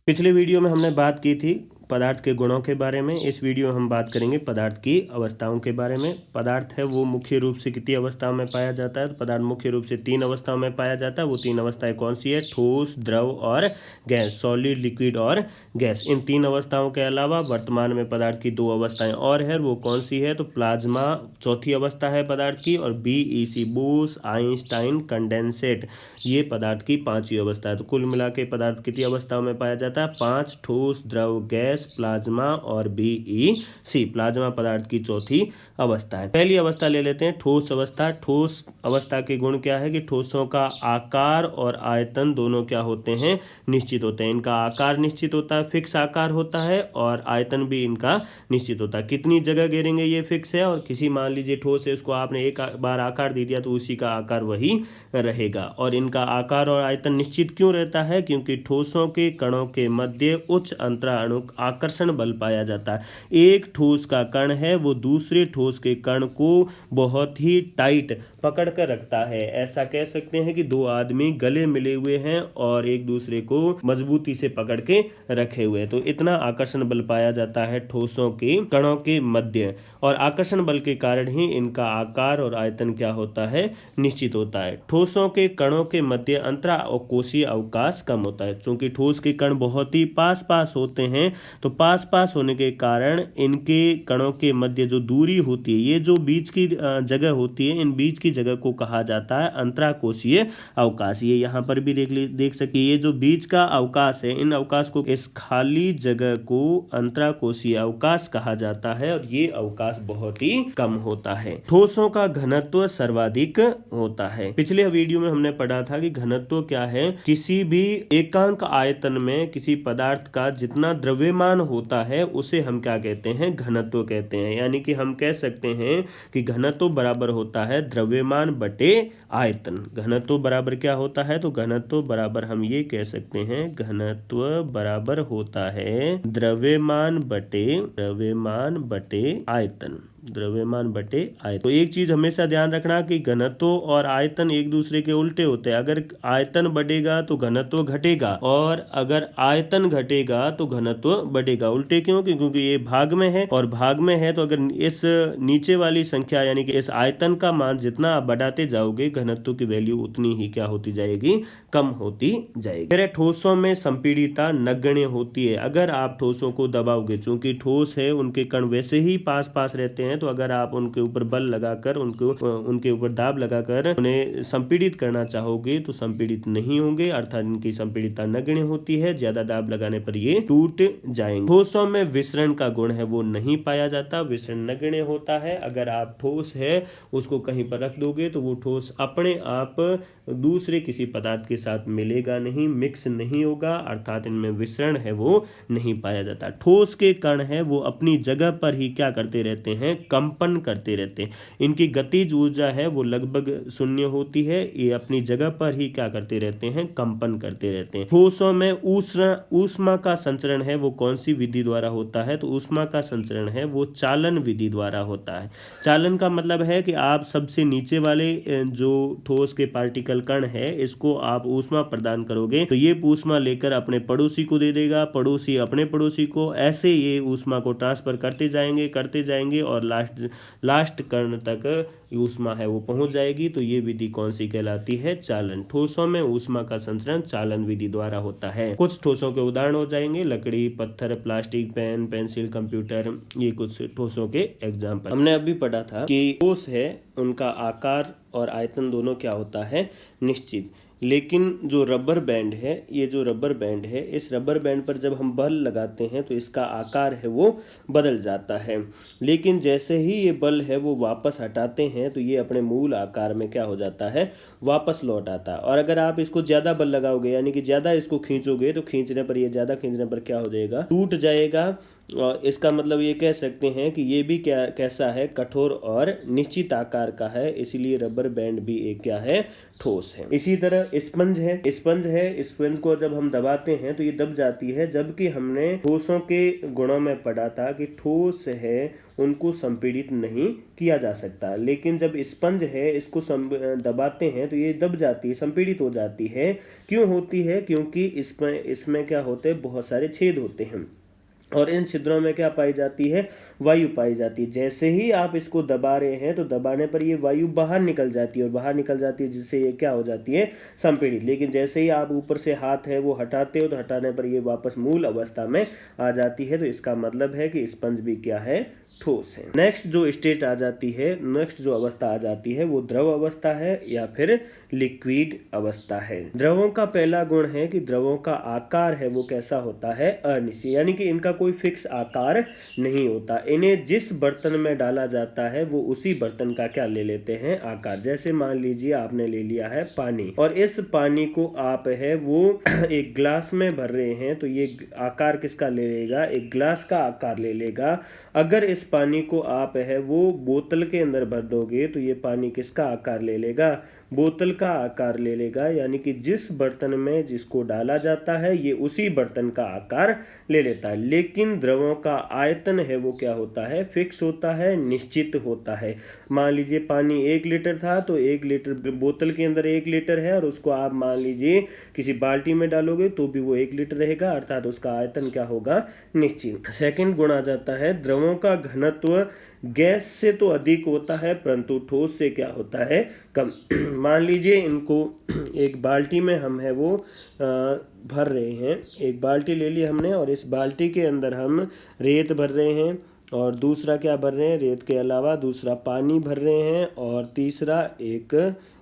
पिछले वीडियो में हमने बात की थी पदार्थ के गुणों के बारे में। इस वीडियो में हम बात करेंगे पदार्थ की अवस्थाओं के बारे में। पदार्थ है वो मुख्य रूप से कितनी अवस्थाओं में पाया जाता है? तो पदार्थ मुख्य रूप से 3 अवस्थाओं में पाया जाता है। वो 3 अवस्थाएं कौन सी है? ठोस, द्रव और गैस, सॉलिड, लिक्विड और गैस। इन 3 अवस्थाओं के अलावा वर्तमान में पदार्थ की 2 अवस्थाएं और है, वो कौन सी है? तो प्लाज्मा चौथी अवस्था है पदार्थ की, और BEC, बोस आइंस्टाइन कंडेंसेट, ये पदार्थ की 5वीं अवस्था है। तो कुल मिला के पदार्थ कितनी अवस्थाओं में पाया जाता है? 5, ठोस, द्रव, गैस, प्लाज्मा और BEC। प्लाज्मा पदार्थ की चौथी अवस्था है। पहली अवस्था ले लेते हैं, ठोस अवस्था। ठोस अवस्था के गुण क्या है कि ठोसों का आकार और आयतन दोनों क्या होते हैं? निश्चित होते हैं। इनका आकार निश्चित होता है, फिक्स आकार होता है, और आयतन भी इनका निश्चित होता है। कितनी जगह घेरेंगे ये फिक्स है, और किसी मान लीजिए ठोस है, उसको आपने एक बार आकार दे दिया तो उसी का आकार वही रहेगा। और इनका आकार और आयतन निश्चित क्यों रहता है? क्योंकि ठोसों के कणों के मध्य उच्च अंतराणुक आकर्षण बल पाया जाता है। एक ठोस का कण है वो दूसरे ठोस के कण को बहुत ही टाइट पकड़ कर रखता है। ऐसा कह सकते हैं कि 2 आदमी गले मिले हुए हैं और एक दूसरे को मजबूती से पकड़ के रखे हुए हैं। तो इतना आकर्षण बल पाया जाता है ठोसों के कणों के मध्य, और आकर्षण बल के कारण ही इनका आकार और आयतन क्या होता है? निश्चित होता है। ठोसों के कणों के मध्य अंतराकोशीय अवकाश कम होता है। क्योंकि ठोस के कण बहुत ही पास पास होते हैं, तो पास पास होने के कारण इनके कणों के मध्य जो दूरी होती है, ये जो बीच की जगह होती है, इन बीच की जगह को कहा जाता है अंतराकोशीय अवकाश। ये यहाँ पर भी देख सकिए, ये जो बीच का अवकाश है, इन अवकाश को, इस खाली जगह को अंतराकोशीय अवकाश कहा जाता है, और ये अवकाश बहुत ही कम होता है। ठोसों का घनत्व सर्वाधिक होता है। पिछले वीडियो में हमने पढ़ा था कि घनत्व क्या है? किसी भी एकांक आयतन में किसी पदार्थ का जितना द्रव्यमान होता है उसे हम क्या कहते हैं? घनत्व कहते हैं। यानी कि हम कह सकते हैं कि घनत्व बराबर होता है द्रव्यमान बटे आयतन। घनत्व बराबर क्या होता है? तो घनत्व बराबर हम ये कह सकते हैं, घनत्व बराबर होता है द्रव्यमान बटे आयतन। द्रव्यमान बटे आयतन। तो एक चीज हमेशा ध्यान रखना कि घनत्व और आयतन एक दूसरे के उल्टे होते हैं। अगर आयतन बढ़ेगा तो घनत्व घटेगा, और अगर आयतन घटेगा तो घनत्व बढ़ेगा। उल्टे क्यों? क्योंकि ये भाग में है, और भाग में है तो अगर इस नीचे वाली संख्या यानी कि इस आयतन का मान जितना आप बढ़ाते जाओगे, घनत्व की वैल्यू उतनी ही क्या होती जाएगी? कम होती जाएगी। फिर ठोसों में संपीड़ितता नगण्य होती है। अगर आप ठोसों को दबाओगे, चूंकि ठोस है, उनके कण वैसे ही पास पास रहते हैं, तो अगर आप उनके ऊपर बल लगाकर, उनके ऊपर दाब लगाकर उन्हें संपीड़ित करना चाहोगे तो संपीड़ित नहीं होंगे, अर्थात इनकी संपीड़ितता नगण्य होती है। ज्यादा दाब लगाने पर ये टूट जाएंगे। ठोसों में विसरण का गुण है वो नहीं पाया जाता, विसरण नगण्य होता है। अगर आप ठोस है उसको कहीं पर रख दोगे तो वो ठोस अपने आप दूसरे किसी पदार्थ के साथ मिलेगा नहीं, मिक्स नहीं होगा, अर्थात इनमें विसरण है वो नहीं पाया जाता। ठोस के कण है वो अपनी जगह पर ही क्या करते रहते हैं? कंपन करते रहते हैं। इनकी गतिज ऊर्जा है वो लगभग शून्य होती है। ये अपनी जगह पर ही क्या करते रहते हैं? कंपन करते रहते हैं। ठोसों में ऊष्मा का संचरण है वो कौन सी विधि द्वारा होता है? तो ऊष्मा का संचरण है वो चालन विधि द्वारा होता है। चालन का मतलब है कि आप सबसे नीचे वाले जो ठोस के पार्टिकल कण है, इसको आप ऊष्मा प्रदान करोगे तो ये ऊष्मा लेकर अपने पड़ोसी को दे देगा, पड़ोसी अपने पड़ोसी को, ऐसे ये ऊष्मा को ट्रांसफर करते जाएंगे और लास्ट कण तक ऊष्मा है वो पहुंच जाएगी। तो ये विधि कौन सी कहलाती है? चालन। ठोसों में ऊष्मा का संचरण चालन विधि द्वारा होता है। कुछ ठोसों के उदाहरण हो जाएंगे, लकड़ी, पत्थर, प्लास्टिक, पेन, पेंसिल, कंप्यूटर, ये कुछ ठोसों के एग्जाम्पल। हमने अभी पढ़ा था कि ठोस है उनका आकार और आयतन दोनों क्या होता है? निश्चित। लेकिन जो रबर बैंड है, ये जो रबर बैंड है, इस रबर बैंड पर जब हम बल लगाते हैं तो इसका आकार है वो बदल जाता है। लेकिन जैसे ही ये बल है वो वापस हटाते हैं तो ये अपने मूल आकार में क्या हो जाता है? वापस लौट आता है। और अगर आप इसको ज़्यादा बल लगाओगे, यानी कि ज़्यादा इसको खींचोगे, तो खींचने पर, ये ज़्यादा खींचने पर क्या हो जाएगा? टूट जाएगा। और इसका मतलब ये कह सकते हैं कि ये भी क्या कैसा है, कठोर और निश्चित आकार का है, इसीलिए रबर बैंड भी एक क्या है, ठोस है। इसी तरह स्पंज है, स्पंज को जब हम दबाते हैं तो ये दब जाती है, जबकि हमने ठोसों के गुणों में पढ़ा था कि ठोस है उनको संपीड़ित नहीं किया जा सकता, लेकिन जब स्पंज है इसको दबाते हैं तो ये दब जाती है, संपीड़ित हो जाती है। क्यों होती है? क्योंकि इसमें क्या होते हैं, बहुत सारे छेद होते हैं और इन छिद्रों में क्या पाई जाती है, वायु पाई जाती है। जैसे ही आप इसको दबा रहे हैं तो दबाने पर ये वायु बाहर निकल जाती है और बाहर निकल जाती है, जिससे ये क्या हो जाती है, संपीड़ित। लेकिन जैसे ही आप ऊपर से हाथ है वो हटाते हो तो हटाने पर ये वापस मूल अवस्था में आ जाती है। तो इसका मतलब है कि स्पंज भी क्या है, ठोस है। नेक्स्ट जो स्टेट आ जाती है, नेक्स्ट जो अवस्था आ जाती है वो द्रव अवस्था है या फिर लिक्विड अवस्था है। द्रवों का पहला गुण है कि द्रवों का आकार है वो कैसा होता है, अनिश्चित, यानी कि इनका कोई फिक्स आकार नहीं होता। इन्हें जिस बर्तन में डाला जाता है वो उसी बर्तन का क्या ले लेते हैं, आकार। जैसे मान लीजिए आपने ले लिया है पानी और इस पानी को आप है वो एक ग्लास में भर रहे हैं तो ये आकार किसका ले लेगा, एक ग्लास का आकार ले लेगा। अगर इस पानी को आप है वो बोतल के अंदर भर दोगे तो ये पानी किसका आकार ले लेगा, बोतल का आकार ले लेगा। यानी कि जिस बर्तन में जिसको डाला जाता है ये उसी बर्तन का आकार ले लेता है। लेकिन द्रवों का आयतन है वो क्या होता है, फिक्स होता है, निश्चित होता है। मान लीजिए पानी 1 लीटर था तो 1 लीटर बोतल के अंदर 1 लीटर है और उसको आप मान लीजिए किसी बाल्टी में डालोगे तो भी वो 1 लीटर रहेगा, अर्थात उसका आयतन क्या होगा, निश्चित। सेकंड गुण आ जाता है द्रवों का घनत्व गैस से तो अधिक होता है परंतु ठोस से क्या होता है, कम। मान लीजिए इनको एक बाल्टी में हम है वो भर रहे हैं, एक बाल्टी ले ली हमने और इस बाल्टी के अंदर हम रेत भर रहे हैं और दूसरा क्या भर रहे हैं, रेत के अलावा दूसरा पानी भर रहे हैं और तीसरा एक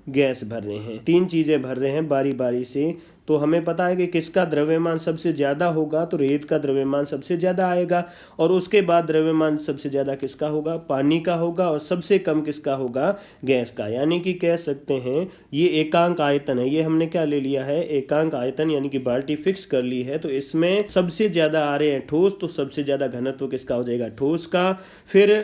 गैस भर रहे हैं। 3 चीज़ें भर रहे हैं बारी बारी से। तो हमें पता है कि किसका द्रव्यमान सबसे ज़्यादा होगा, तो रेत का द्रव्यमान सबसे ज़्यादा आएगा और उसके बाद द्रव्यमान सबसे ज़्यादा किसका होगा, पानी का होगा और सबसे कम किसका होगा, गैस का। यानी कि कह सकते हैं ये एकांक आयतन है, ये हमने क्या ले लिया है, एकांक आयतन, यानी कि बाल्टी फिक्स कर ली है। तो इसमें सबसे ज़्यादा आ रहे हैं ठोस, तो सबसे ज़्यादा घनत्व किसका हो जाएगा, ठोस का। फिर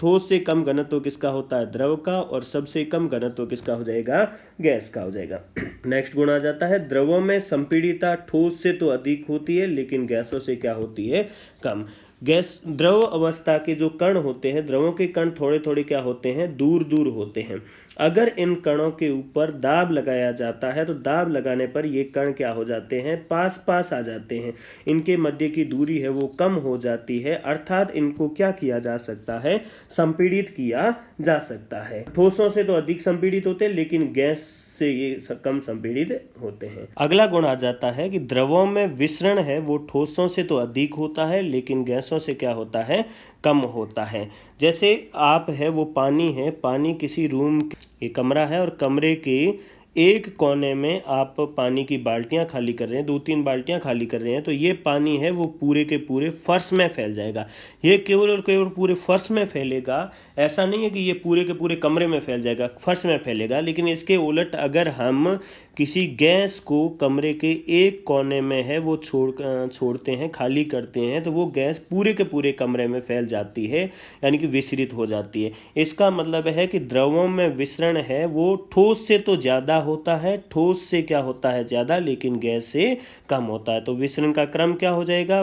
ठोस से कम घनत्व किसका होता है, द्रव का, और सबसे कम घनत्व किसका हो जाएगा, गैस का हो जाएगा। नेक्स्ट गुण आ जाता है द्रवों में संपीड़ितता ठोस से तो अधिक होती है लेकिन गैसों से क्या होती है, कम। गैस द्रव अवस्था के जो कण होते हैं, द्रवों के कण थोड़े थोड़े क्या होते हैं, दूर दूर होते हैं। अगर इन कणों के ऊपर दाब लगाया जाता है तो दाब लगाने पर ये कण क्या हो जाते हैं, पास पास आ जाते हैं। इनके मध्य की दूरी है वो कम हो जाती है, अर्थात इनको क्या किया जा सकता है, संपीड़ित किया जा सकता है। ठोसों से तो अधिक संपीड़ित होते हैं लेकिन गैस से ये कम संपीड़ित होते हैं। अगला गुण आ जाता है कि द्रवों में विसरण है वो ठोसों से तो अधिक होता है लेकिन गैसों से क्या होता है, कम होता है। जैसे आप है वो पानी है, पानी किसी रूम, ये कमरा है और कमरे के एक कोने में आप पानी की बाल्टियां खाली कर रहे हैं, 2-3 बाल्टियां खाली कर रहे हैं, तो ये पानी है वो पूरे के पूरे फर्श में फैल जाएगा। ये केवल और केवल पूरे फर्श में फैलेगा, ऐसा नहीं है कि ये पूरे के पूरे कमरे में फैल जाएगा, फर्श में फैलेगा। लेकिन इसके उलट अगर हम किसी गैस को कमरे के एक कोने में है वो छोड़ते हैं, खाली करते हैं, तो वो गैस पूरे के पूरे कमरे में फैल जाती है, यानी कि विसरित हो जाती है। इसका मतलब है कि द्रवों में विसरण है वो ठोस से तो ज़्यादा होता है, ठोस से क्या होता है, ज़्यादा, लेकिन गैस से कम होता है। तो विसरण का क्रम क्या हो जाएगा,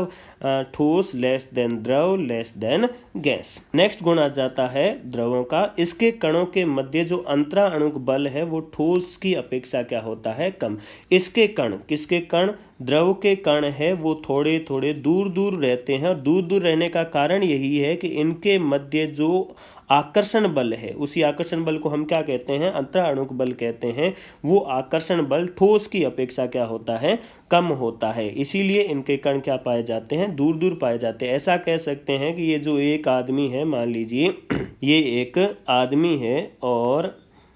ठोस लेस देन द्रव लेस देन गैस। नेक्स्ट गुण आ जाता है द्रवों का, इसके कणों के मध्य जो अंतराअणुक बल है वो ठोस की अपेक्षा क्या होता है, कम। इसके कण, किसके कण, द्रव के कण है वो थोड़े थोड़े दूर दूर रहते हैं और दूर दूर रहने का कारण यही है कि इनके मध्य जो आकर्षण बल है, उसी आकर्षण बल को हम क्या कहते हैं, अंतराअणुक बल कहते हैं। वो आकर्षण बल ठोस की अपेक्षा क्या होता है, कम होता है। इसीलिए इनके कण क्या पाए जाते हैं, दूर दूर पाए जाते हैं। ऐसा कह सकते हैं कि ये जो एक आदमी है, मान लीजिए ये एक आदमी है और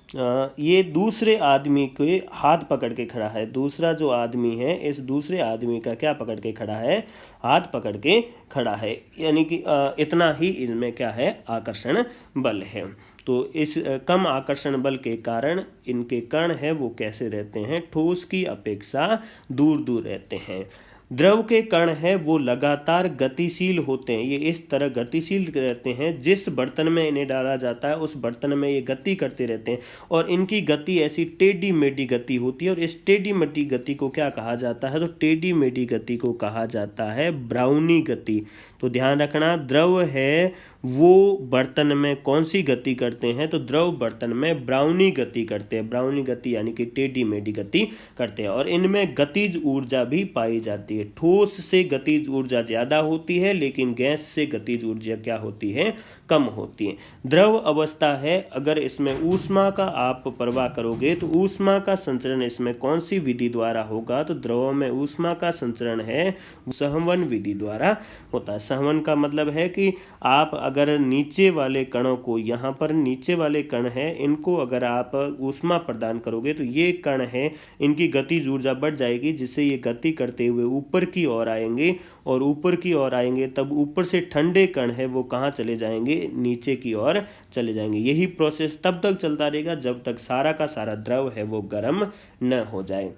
ये दूसरे आदमी के हाथ पकड़ के खड़ा है। दूसरा जो आदमी है इस दूसरे आदमी का क्या पकड़ के खड़ा है, हाथ पकड़ के खड़ा है, यानी कि इतना ही इसमें क्या है, आकर्षण बल है। तो इस कम आकर्षण बल के कारण इनके कण है वो कैसे रहते हैं, ठोस की अपेक्षा दूर दूर रहते हैं। द्रव के कण है वो लगातार गतिशील होते हैं, ये इस तरह गतिशील रहते हैं, जिस बर्तन में इन्हें डाला जाता है उस बर्तन में ये गति करते रहते हैं और इनकी गति ऐसी टेढ़ी मेढ़ी गति होती है। और इस टेढ़ी मेढ़ी गति को क्या कहा जाता है? तो टेढ़ी मेढ़ी गति को कहा जाता है ब्राउनी गति। तो ध्यान रखना, द्रव है वो बर्तन में कौन सी गति करते हैं? तो द्रव बर्तन में ब्राउनी गति करते हैं। ब्राउनी गति यानी कि टेढ़ी मेढ़ी गति करते हैं और इनमें गतिज ऊर्जा भी पाई जाती है। ठोस से गतिज ऊर्जा ज़्यादा होती है, लेकिन गैस से गतिज ऊर्जा क्या होती है? कम होती है। द्रव अवस्था है, अगर इसमें ऊष्मा का आप परवाह करोगे तो ऊष्मा का संचरण इसमें कौन सी विधि द्वारा होगा? तो द्रव में ऊष्मा का संचरण है संवहन विधि द्वारा होता है। संवहन का मतलब है कि आप अगर नीचे वाले कणों को, यहाँ पर नीचे वाले कण हैं, इनको अगर आप ऊष्मा प्रदान करोगे तो ये कण है, इनकी गतिज ऊर्जा बढ़ जाएगी, जिससे ये गति करते हुए ऊपर की ओर आएंगे और ऊपर की ओर आएंगे तब ऊपर से ठंडे कण है वो कहाँ चले जाएंगे? नीचे की ओर चले जाएंगे। यही प्रोसेस तब तक चलता रहेगा जब तक सारा का सारा द्रव है वो गर्म न हो जाए।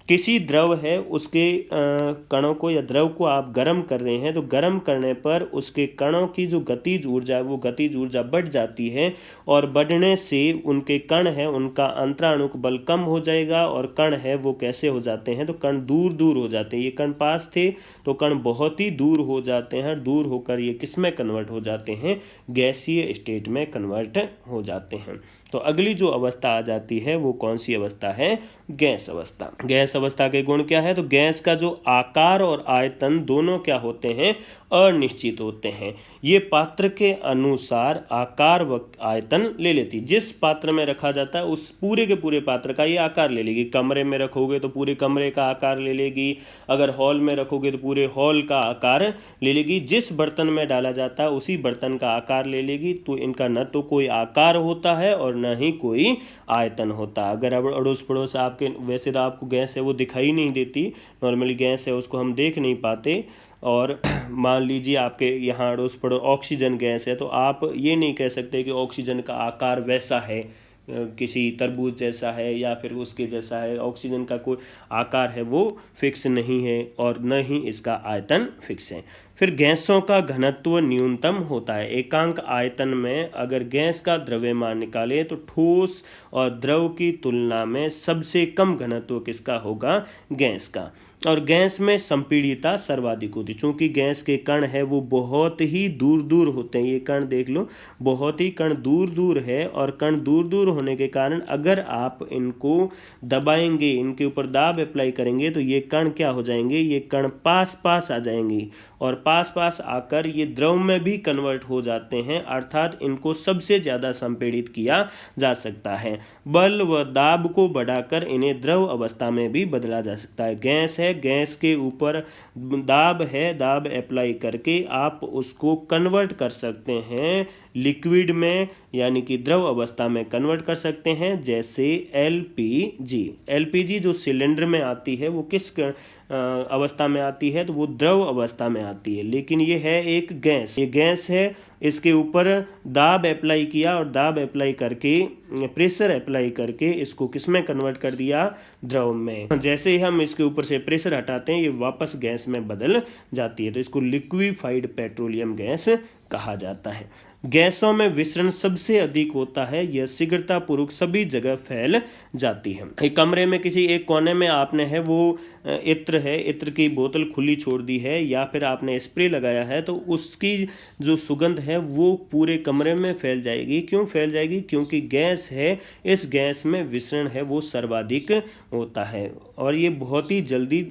किसी द्रव है उसके कणों को या द्रव को आप गर्म कर रहे हैं तो गर्म करने पर उसके कणों की जो गतिज ऊर्जा है वो गतिज ऊर्जा बढ़ जाती है और बढ़ने से उनके कण है उनका अंतराणुक बल कम हो जाएगा और कण है वो कैसे हो जाते हैं? तो कण दूर दूर हो जाते हैं। ये कण पास थे तो कण बहुत ही दूर हो जाते हैं, दूर होकर ये किस में कन्वर्ट हो जाते हैं? गैसीय स्टेट में कन्वर्ट हो जाते हैं। तो अगली जो अवस्था आ जाती है वो कौन सी अवस्था है? गैस अवस्था। गैस अवस्था के गुण क्या है? तो गैस का जो आकार और आयतन दोनों क्या होते हैं? अनिश्चित होते हैं। ये पात्र के अनुसार आकार व आयतन ले लेती। जिस पात्र में रखा जाता है उस पूरे के पूरे पात्र का ये आकार ले लेगी। कमरे में रखोगे तो पूरे कमरे का आकार ले लेगी, अगर हॉल में रखोगे तो पूरे हॉल का आकार ले लेगी। जिस बर्तन में डाला जाता है उसी बर्तन का आकार ले लेगी। तो इनका न तो कोई आकार होता है और न ही कोई आयतन होता। अगर अब अड़ोस पड़ोस आपके, वैसे तो आपको गैस है वो दिखाई नहीं देती, नॉर्मली गैस है उसको हम देख नहीं पाते, और मान लीजिए आपके यहाँ अड़ोस पड़ोस ऑक्सीजन गैस है तो आप ये नहीं कह सकते कि ऑक्सीजन का आकार वैसा है, किसी तरबूज जैसा है या फिर उसके जैसा है। ऑक्सीजन का कोई आकार है वो फिक्स नहीं है और न ही इसका आयतन फिक्स है। फिर गैसों का घनत्व न्यूनतम होता है। एकांक आयतन में अगर गैस का द्रव्यमान निकाले तो ठोस और द्रव की तुलना में सबसे कम घनत्व किसका होगा? गैस का। और गैस में संपीड़ितता सर्वाधिक होती है। चूँकि गैस के कण है वो बहुत ही दूर दूर होते हैं। ये कण देख लो, बहुत ही कण दूर दूर है और कण दूर दूर होने के कारण अगर आप इनको दबाएंगे, इनके ऊपर दाब अप्लाई करेंगे तो ये कण क्या हो जाएंगे? ये कण पास पास आ जाएंगी और पास पास आकर ये द्रव में भी कन्वर्ट हो जाते हैं, अर्थात इनको सबसे ज़्यादा संपीड़ित किया जा सकता है। बल व दाब को बढ़ाकर इन्हें द्रव अवस्था में भी बदला जा सकता है। गैस है, गैस के ऊपर दाब है, दाब अप्लाई करके आप उसको कन्वर्ट कर सकते हैं लिक्विड में, यानी कि द्रव अवस्था में कन्वर्ट कर सकते हैं। जैसे एलपीजी जो सिलेंडर में आती है वो किस अवस्था में आती है? तो वो द्रव अवस्था में आती है, लेकिन ये है एक गैस। ये गैस है, इसके ऊपर दाब अप्लाई किया और दाब अप्लाई करके, प्रेशर अप्लाई करके इसको किस में कन्वर्ट कर दिया? द्रव में। जैसे ही हम इसके ऊपर से प्रेशर हटाते हैं ये वापस गैस में बदल जाती है, तो इसको लिक्विफाइड पेट्रोलियम गैस कहा जाता है। गैसों में विसरण सबसे अधिक होता है, यह शीघ्रतापूर्वक सभी जगह फैल जाती है। एक कमरे में किसी एक कोने में आपने है वो इत्र है, इत्र की बोतल खुली छोड़ दी है या फिर आपने स्प्रे लगाया है तो उसकी जो सुगंध है वो पूरे कमरे में फैल जाएगी। क्यों फैल जाएगी? क्योंकि गैस है, इस गैस में विसरण है वो सर्वाधिक होता है और ये बहुत ही जल्दी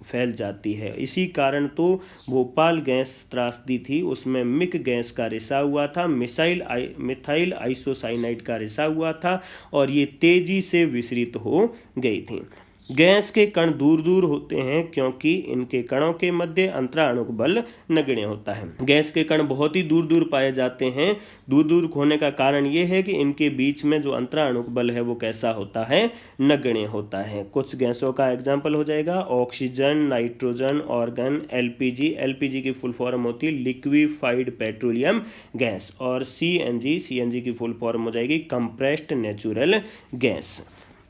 फैल जाती है। इसी कारण तो भोपाल गैस त्रासदी थी, उसमें मिक गैस का रिसा हुआ था, मिथाइल आइसोसाइनाइड का रिसा हुआ था और ये तेजी से विसरित हो गई थी। गैस के कण दूर दूर होते हैं क्योंकि इनके कणों के मध्य अंतराणुक बल नगण्य होता है। गैस के कण बहुत ही दूर दूर पाए जाते हैं। दूर दूर होने का कारण ये है कि इनके बीच में जो अंतराणुक बल है वो कैसा होता है? नगण्य होता है। कुछ गैसों का एग्जाम्पल हो जाएगा oxygen, nitrogen, organ, LPG. LPG की फुल फॉर्म होती है लिक्विफाइड पेट्रोलियम गैस और सीएनजी की फुल फॉर्म हो जाएगी कंप्रेस्ड नेचुरल गैस।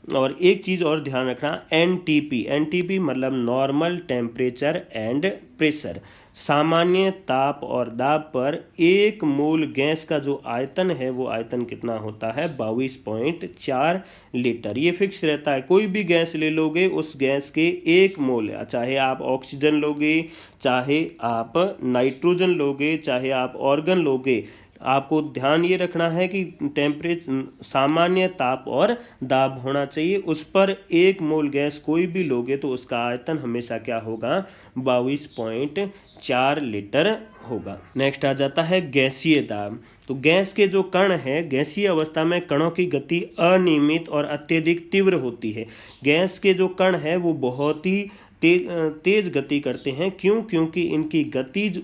और एक चीज़ और ध्यान रखना, एनटीपी मतलब नॉर्मल टेम्परेचर एंड प्रेशर, सामान्य ताप और दाब पर एक मोल गैस का जो आयतन है वो आयतन कितना होता है, 22.4 लीटर। ये फिक्स रहता है, कोई भी गैस ले लोगे उस गैस के एक मोल, चाहे आप ऑक्सीजन लोगे, चाहे आप नाइट्रोजन लोगे, चाहे आप ऑर्गन लोगे, आपको ध्यान ये रखना है कि टेम्परेचर सामान्य ताप और दाब होना चाहिए, उस पर एक मोल गैस कोई भी लोगे तो उसका आयतन हमेशा क्या होगा, 22.4 लीटर होगा। नेक्स्ट आ जाता है गैसीय दाब। तो गैस के जो कण है, गैसीय अवस्था में कणों की गति अनियमित और अत्यधिक तीव्र होती है। गैस के जो कण है वो बहुत ही तेज गति करते हैं। क्यों? क्योंकि इनकी गतिज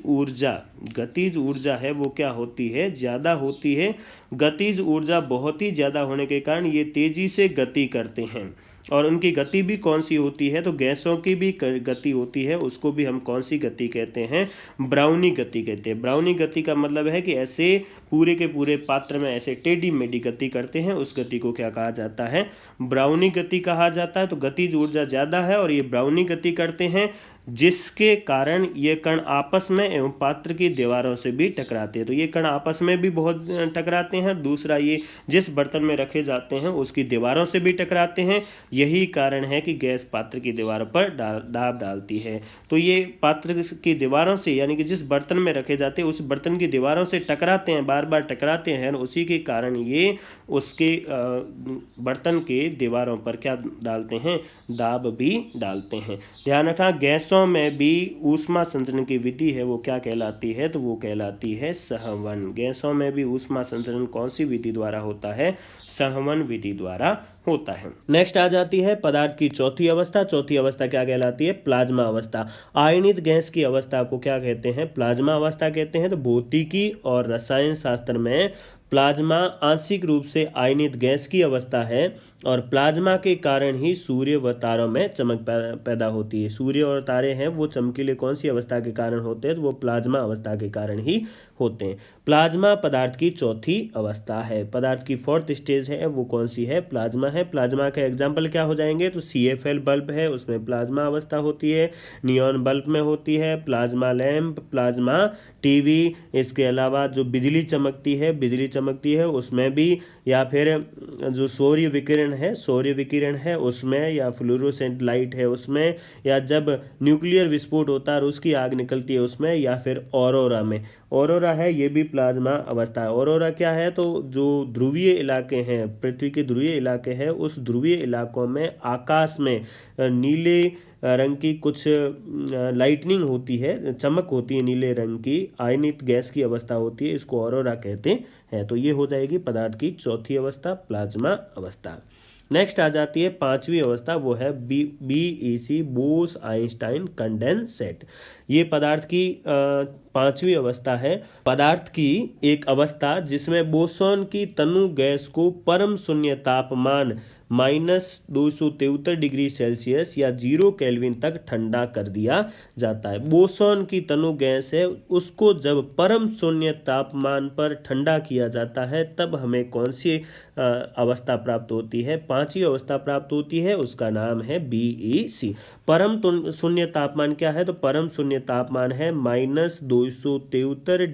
ऊर्जा है वो क्या होती है, ज़्यादा होती है। गतिज ऊर्जा बहुत ही ज़्यादा होने के कारण ये तेज़ी से गति करते हैं। और उनकी गति भी कौन सी होती है, तो गैसों की भी गति होती है, उसको भी हम कौन सी गति कहते हैं, ब्राउनी गति कहते हैं। ब्राउनी गति का मतलब है कि ऐसे पूरे के पूरे पात्र में ऐसे टेढ़ी मेढ़ी गति करते हैं, उस गति को क्या कहा जाता है, ब्राउनी गति कहा जाता है। तो गतिज ऊर्जा ज़्यादा है और ये ब्राउनी गति करते हैं, जिसके कारण ये कण आपस में एवं पात्र की दीवारों से भी टकराते हैं। तो ये कण आपस में भी बहुत टकराते हैं। दूसरा, ये जिस बर्तन में रखे जाते हैं उसकी दीवारों से भी टकराते हैं। यही कारण है कि गैस पात्र की दीवारों पर दाब डालती है। तो ये पात्र की दीवारों से, यानी कि जिस बर्तन में रखे जाते हैं उस बर्तन की दीवारों से टकराते हैं, बार बार टकराते हैं, उसी के कारण ये उसके बर्तन के दीवारों पर क्या डालते हैं, दाब भी डालते हैं। ध्यान रखना, गैसों में भी ऊष्मा संचरण की विधि है वो क्या कहलाती है, तो वो कहलाती है संवहन। गैसों में भी ऊष्मा संचरण कौन सी विधि द्वारा होता है, संवहन विधि द्वारा होता है। नेक्स्ट आ जाती है पदार्थ की चौथी अवस्था। चौथी अवस्था क्या कहलाती है, प्लाज्मा अवस्था। आयनित गैस की अवस्था को क्या कहते हैं, प्लाज्मा अवस्था कहते हैं। तो भौतिकी और रसायन शास्त्र में प्लाज्मा आंशिक रूप से आयनित गैस की अवस्था है और प्लाज्मा के कारण ही सूर्य व तारों में चमक पैदा होती है। सूर्य और तारे हैं वो चमकीले कौन सी अवस्था के कारण होते हैं, तो वो प्लाज्मा अवस्था के कारण ही होते हैं। प्लाज्मा पदार्थ की चौथी अवस्था है। पदार्थ की फोर्थ स्टेज है वो कौन सी है, प्लाज्मा है। प्लाज्मा के एग्जाम्पल क्या हो जाएंगे, तो CFL बल्ब है, उसमें प्लाज्मा अवस्था होती है। नियॉन बल्ब में होती है, प्लाज्मा लैंप, प्लाज्मा टीवी। इसके अलावा जो बिजली चमकती है उसमें भी, या फिर जो सूर्य विकिरण है उसमें, या फ्लोरोसेंट लाइट है उसमें, या जब न्यूक्लियर विस्फोट होता है और उसकी आग निकलती है उसमें, या फिर ऑरोरा में। ऑरोरा है ये भी प्लाज्मा अवस्था है। ऑरोरा क्या है, तो जो ध्रुवीय इलाके हैं, पृथ्वी के ध्रुवीय इलाके हैं, उस ध्रुवीय इलाकों में आकाश में नीले रंग की कुछ लाइटनिंग होती है, चमक होती है नीले रंग की, आयनित गैस की अवस्था होती है, इसको ऑरोरा कहते हैं। तो ये हो जाएगी पदार्थ की चौथी अवस्था, प्लाज्मा अवस्था। नेक्स्ट आ जाती है पांचवी अवस्था, वो है BEC, बोस आइंस्टाइन कंडेंसेट। ये पदार्थ की पांचवी अवस्था है। पदार्थ की एक अवस्था जिसमें बोसॉन की तनु गैस को परम शून्य तापमान -273 डिग्री सेल्सियस या 0 केल्विन तक ठंडा कर दिया जाता है। बोसॉन की तनु गैस है, उसको जब परम शून्य तापमान पर ठंडा किया जाता है तब हमें कौन सी अवस्था प्राप्त होती है, पांचवी अवस्था प्राप्त होती है, उसका नाम है BEC। परम शून्य तापमान क्या है, तो परम शून्य तापमान है -273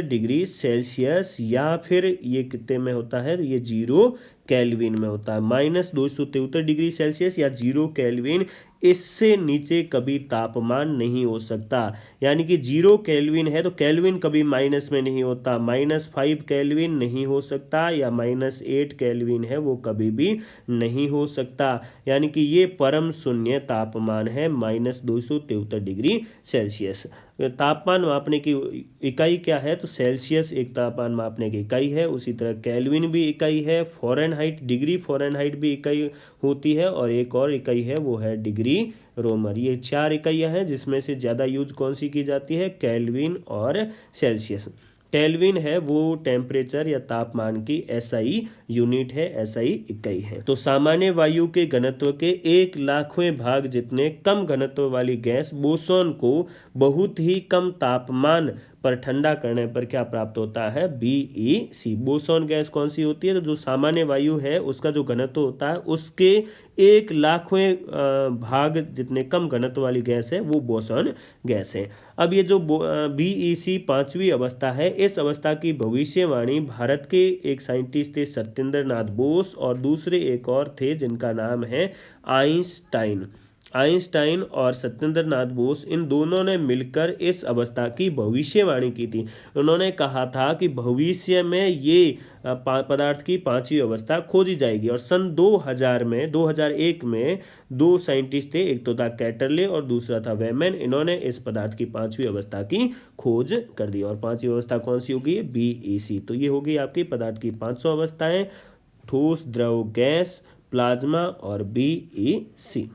डिग्री सेल्सियस, या फिर ये कितने में होता है, ये 0 केल्विन में होता है। -273 डिग्री सेल्सियस या 0 केल्विन, इससे नीचे कभी तापमान नहीं हो सकता। यानी कि 0 केल्विन है तो केल्विन कभी माइनस में नहीं होता, -5 केल्विन नहीं हो सकता, या -8 केल्विन है वो कभी भी नहीं हो सकता। यानी कि ये परम शून्य तापमान है -273 डिग्री सेल्सियस। तापमान मापने की इकाई क्या है, तो सेल्सियस एक तापमान मापने की इकाई है, उसी तरह केल्विन भी इकाई है, फ़ारेनहाइट, डिग्री फ़ारेनहाइट भी इकाई होती है, और एक और इकाई है वो है डिग्री रोमर। ये 4 इकाइयाँ हैं जिसमें से ज़्यादा यूज कौन सी की जाती है, केल्विन और सेल्सियस। केल्विन है वो टेम्परेचर या तापमान की SI यूनिट है, SI इकाई है। तो सामान्य वायु के घनत्व के 1,00,000वें भाग जितने कम घनत्व वाली गैस बोसॉन को बहुत ही कम तापमान पर ठंडा करने पर क्या प्राप्त होता है, BeC। बोसॉन गैस कौन सी होती है, तो जो सामान्य वायु है उसका जो घनत्व होता है उसके 1,00,000वें भाग जितने कम घनत्व वाली गैस है वो बोसॉन गैस है। अब ये जो BeC 5वीं अवस्था है, इस अवस्था की भविष्यवाणी भारत के एक साइंटिस्ट थे सत्येंद्र नाथ बोस और दूसरे एक और थे जिनका नाम है आइंस्टाइन और सत्येंद्र नाथ बोस, इन दोनों ने मिलकर इस अवस्था की भविष्यवाणी की थी। उन्होंने कहा था कि भविष्य में ये पदार्थ की 5वीं अवस्था खोजी जाएगी और सन 2001 में दो साइंटिस्ट थे, एक तो था कैटरले और दूसरा था वेमैन। इन्होंने इस पदार्थ की 5वीं अवस्था की खोज कर दी और 5वीं अवस्था कौन सी होगी, BeC। तो ये होगी आपकी पदार्थ की 500 अवस्थाएं, ठोस, द्रव, गैस, प्लाज्मा और BeC।